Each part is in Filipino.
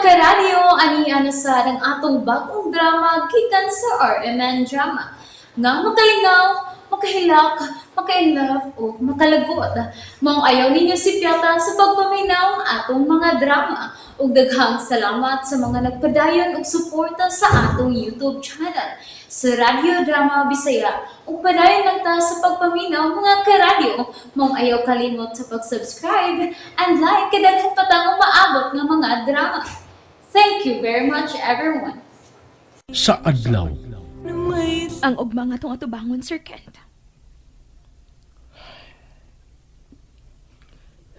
karadyo, ani ana sa ng atong bagong drama gikan sa RMN Drama. Nga makalingaw, makahilak, maka-inlove, o makalagot. Mao ayaw ninyo si Piota sa pagpaminaw ang atong mga drama. Ug daghang salamat sa mga nagpadayon og suporta sa atong YouTube channel sa Radyo Drama Bisaya. Ug padayon lang ta sa pagpaminaw mga karadyo. Mao ayaw kalimot sa pag-subscribe and like kadaghan pa tang maabot nga mga drama. Thank you very much, everyone. Sa adlaw, Ang ugma nga tong atubangon, Sir Kent.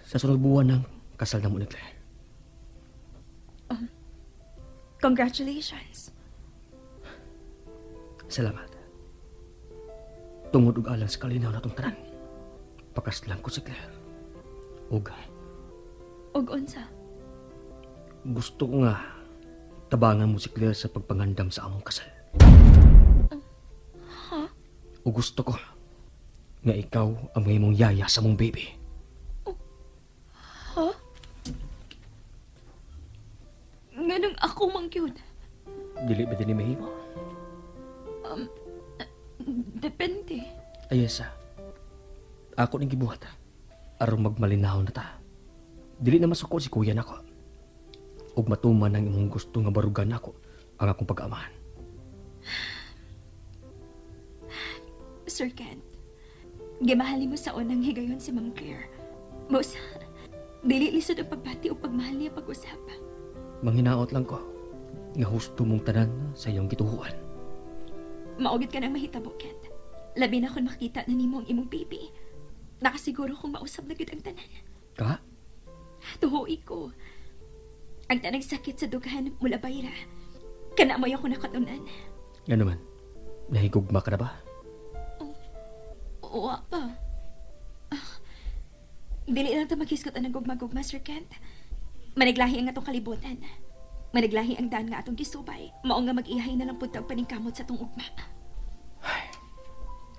Sa sunod buwan ng kasal na mo ni Claire. Congratulations. Salamat. Tungod og alang sa kalinaw na itong tanan. Pakaslang ko si Claire. Ug Ug unsa? gusto ko nga tabangan mo si Claire sa pagpangandam sa among kasal. Ha? Ug gusto ko nga ikaw ang may mong yaya sa mong baby. Ha? Nganong ako mang cute. Dili ba din mahimo? Depende. Ayesa. Ako ning gibuhat. Aron magmalinaw na ta. Dili na masuko si kuya nako. Ug matuman ang imong gusto nga barugan nako ang akong pag-amahan. Sir Kent, gimahali mo sa unang higayon si Ma'am Claire. Boss, dili lisod ang pagbati o pagmahal niya pag-usap. Manghinaot lang ko nga husto mong tanan sa iyong gituhuan. Maugit ka nang mahitabo, Kent. Labi na kung makita na nimo ang imong baby. Nakasiguro kung mausap na gid ang tanan. Ka? Tuhoy ko. Ang tanang sakit sa dugahan mula bayra. Kana mo ako nakatunan. Nga naman, nahigugma ka na ba? Uwa pa. Dili lang ito maghiskot ang gugma-gugma, Sir Kent. Maniglahi ang atong kalibutan. Maniglahi ang daan nga atong gisubay. Mao nga mag-ihay na lang punta ang paningkamot sa atong ugma.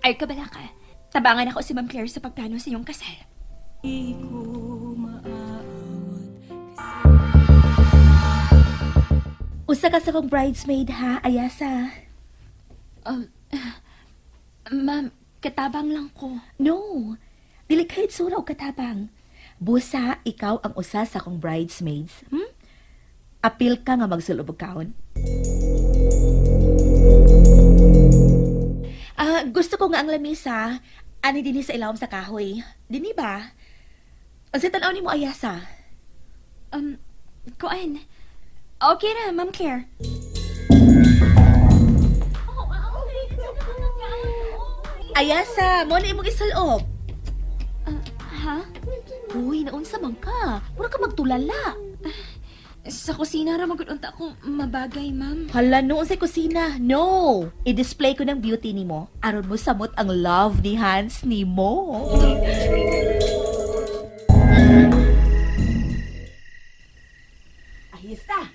Ay, kabala ka. Tabangan ako si Ma'am Claire sa pagplano sa iyong kasal. Usa ka sa kong bridesmaid ha, Ayasa. Ma'am, katabang lang ko. No, dili kahit sura o katabang. Busa, ikaw ang usa sa kong bridesmaids. Apil ka nga magsulubog kaon. Gusto ko nga ang lamisa, ani dinhi sa ilawom sa kahoy. Dini ba? Ang tanaw ni mo, Ayasa. Kuan. Okay na, Ma'am Claire. Ayasa, mo na imong isalob. Ha? Uy, naunsa man ka. Mura ka magtulala. Sa kusina ra magudunta ko mabagay, ma'am. Hala, noon sa kusina. No! I-display ko ng beauty ni mo. Aron mo samot ang love ni Hans ni mo. Ahista!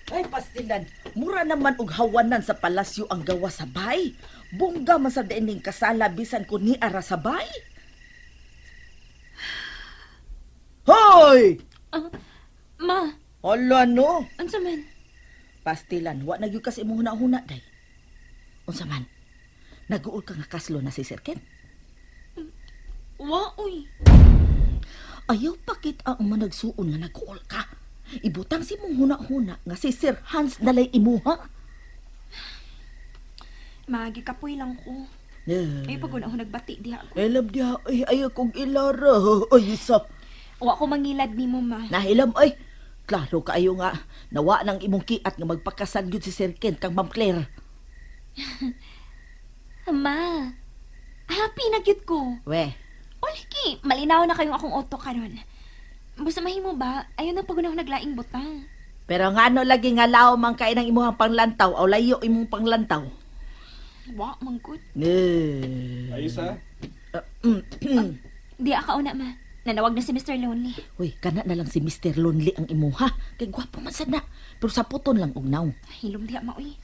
Ay, pastilan, mura naman og hawanan sa palasyo ang gawa sabay. Bungga man sa dining kasala bisan ko ni ara sabay. Hoy! Ma, Hala no! unsa man? Pastilan, wa na gyud kasi imong huna-huna day. Unsa man? Naguol ka nga kaslo na si Sir Ken? Wa, uy. Ayaw pakit ang managsuon nga naguol ka. Ibutang si mong huna-huna nga si Sir Hans nalay imuha. Magikapoy lang ko. Ay, pag una ako nagbati diha ako. Elab diha, ay ayaw kong ilara. Ay, isa. Wa ko mangilad ni mo, ma. Nahilam, ay. Klaro kaayo nga. Nawa ng imong kiat nga magpakasal gyud si Sir Ken kang Ma'am Claire. Ma, happy na gyud ko. We, Uliki, malinaw na kayong akong auto karon. Basta mahimo ba, ayaw na pag una ako naglaing butang. pero nga ano lagi nga lao man kay ng imong panglantaw o layo imong panglantaw. Wa, manggod. Ayusa, Di ako una, ma. Nanawag na si Mr. Lonely. Uy, kana na lang si Mr. Lonely ang imuha. Kay gwapo man sad na. Pero sa puton lang ugnaw. Hilom diha, ma, uy.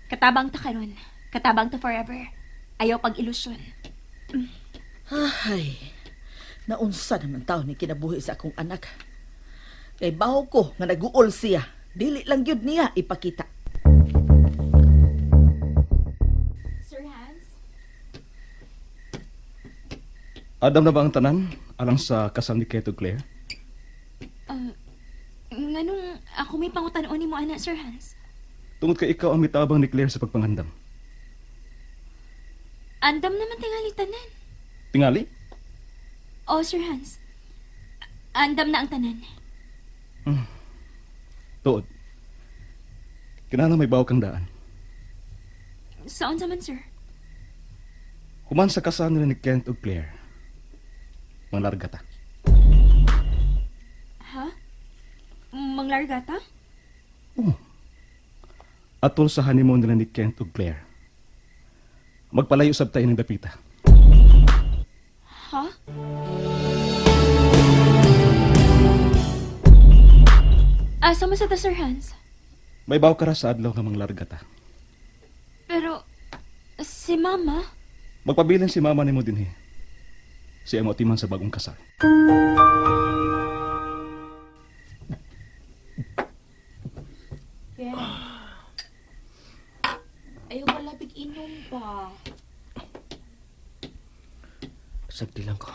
Katabang ta karon. Katabang ta forever. Ayaw pag-ilusyon. Ay, naunsa naman tao ni kinabuhi sa akong anak. Kay baho ko nga naguol siya. Dili lang yun niya ipakita. Sir Hans? Adam na ba ang tanan alang sa kasal ni Kate ug Claire? Nganong ako may pangutanon ni mo, anak, Sir Hans? Tungod kay ikaw ang mitabang ni Claire sa pagpangandam. Andam naman tingali tanan. Tingali? Oh, Sir Hans. Andam na ang tanan. Tuod. Kinahanglan may bawo kang daan. Saan man, sir? Human sa kasal nila ni Kent ug Claire. Manglarga ta. Ha? Manglarga ta? Atol sa honeymoon nila ni Kent ug Claire. Magpalayo sab tayo ng dapita. Ha? Asa mo sa ta, Sir Hans? May bawo ka ra sa adlaw nga manglarga ta. Pero, si Mama? Magpabilin si mama nimo dinhi. Siya mo timan sa bagong kasal. Ayaw malapig inom pa. Sagdi lang ko.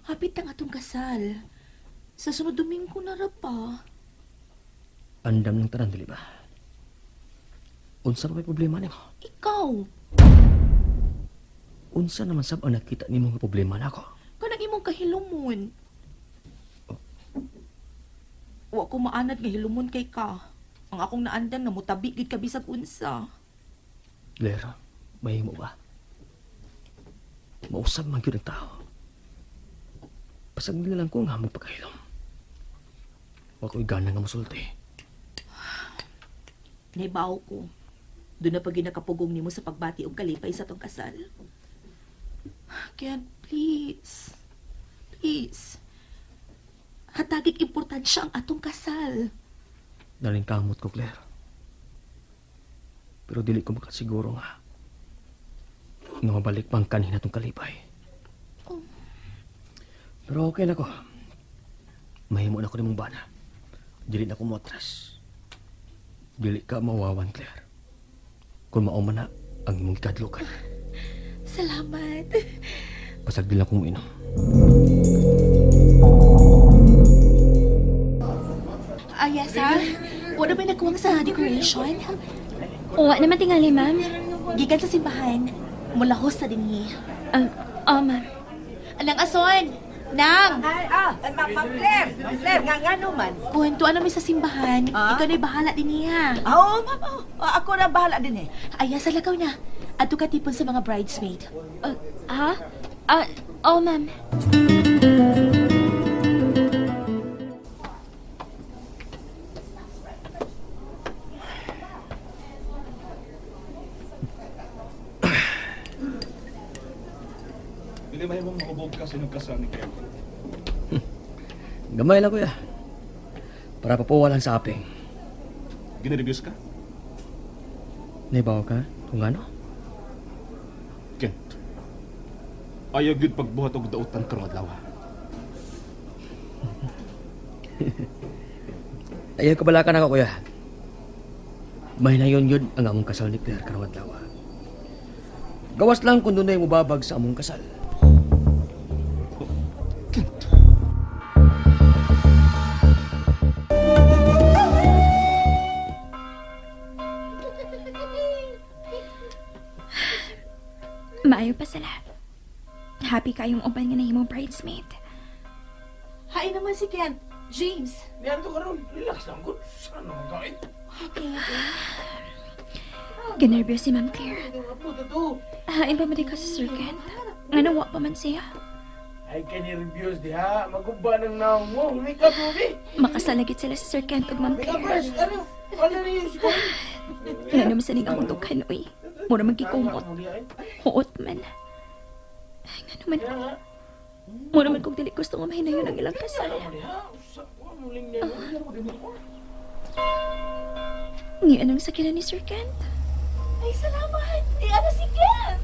Hapit ang atong kasal. Sa sunod Domingo na ra pa. Andam ng tanan, dili ba? Unsa na may problema nimo? Ikaw, Unsa naman sab ang nakita nimo nga problema nako? kanang imong kahilumon. Wa ko maanad nga hilumon kay ka. Ang akong naandan na mutabi gid ka bisag unsa. Claire, mahimo ba? Mausag man gyud ang tao. Pasag nila lang ko nga magpakahilom. Wa ko'y gana nga musulti. Naibaw ko. Doon na pag ginakapugong nimo sa pagbati og kalipay sa tong kasal. Kaya please. Please. Hatagig importansya ang atong kasal. Nalingkamot ko, Claire. Pero dili ko makasiguro nga mabalik pang kanina tong kalipay. Oh. Pero okay na ko. Mahimo na ko nimong bana. Dili na ko motras. Dili ka mawawan, Claire. Kung mauman na ang imong ikadlukan. Salamat. Pasag din lang kong uminom. Ayasa, wala ba nakuwang sa decoration? Uwa naman tingali, ma'am. Gikan sa simbahan. Mula ko sa dinhi. Ma'am. Anang ason! Nang! Ma'am Claire, nga naman. Kuwentuan namin sa simbahan. Ah? Ikaw na'y bahala din niya. Oo, ma'am. Ako na bahala din eh. Ayasa, lakaw na. Ato ka tipon sa mga bridesmaid. Ha? Ma'am. Dili mahimong mahubog ka sa inyong kasal ni Kent. Gamay lang, kuya. Para papuwalan sa aping. Ginaribis ka? Naibaw ka? Kung ano? Kent. Ayaw gyud pagbuhat og dautan karong adlaw. Ayaw ka bala ka na, kuya. May na yun ang among kasal ni Claire karong adlaw. Gawas lang kung doon ay mubabag sa among kasal. Maayo pa sila. Happy kayong uban nga na himong bridesmaid. Hain naman si Kent. James. Niyan to karon, relax lang ko. Saan naman kain? Okay. Ganervyos si Ma'am Claire. Ang puto to. Hain pa man ka sa Sir Kent. Nga nawa pa man siya. Ay ka ni reviews diha. Maguba ng naong mo. Humikap mo, bi. Makasalagit sila sa Sir Kent ug Ma'am Humikap Claire. first. Ano? Ano na yung score? Nga naman sa among dughan, uy. Mura magkikumot. Huot man. Nga naman, Kaya nga. mura man kong dili gusto nga mahinayon ang ilang kasal. Nga anong sakiran ni Sir Kent? Ay, salamat. Ano si Kent?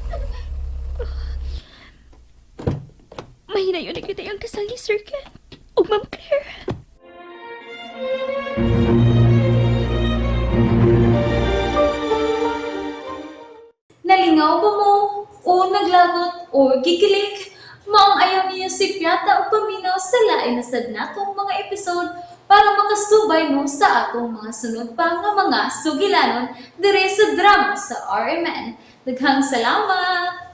Mahinayon na kita yung kasal ni Sir Kent. O Ma'am Claire. Nalingaw ba mo? O naglagot? O gikilik? Maong ayaw niyo si Piata o paminaw sa lain na sad natong mga episode para makasubay mo sa atong mga sunod pa nga mga sugilanon dire sa drama sa RMN. Daghang salamat!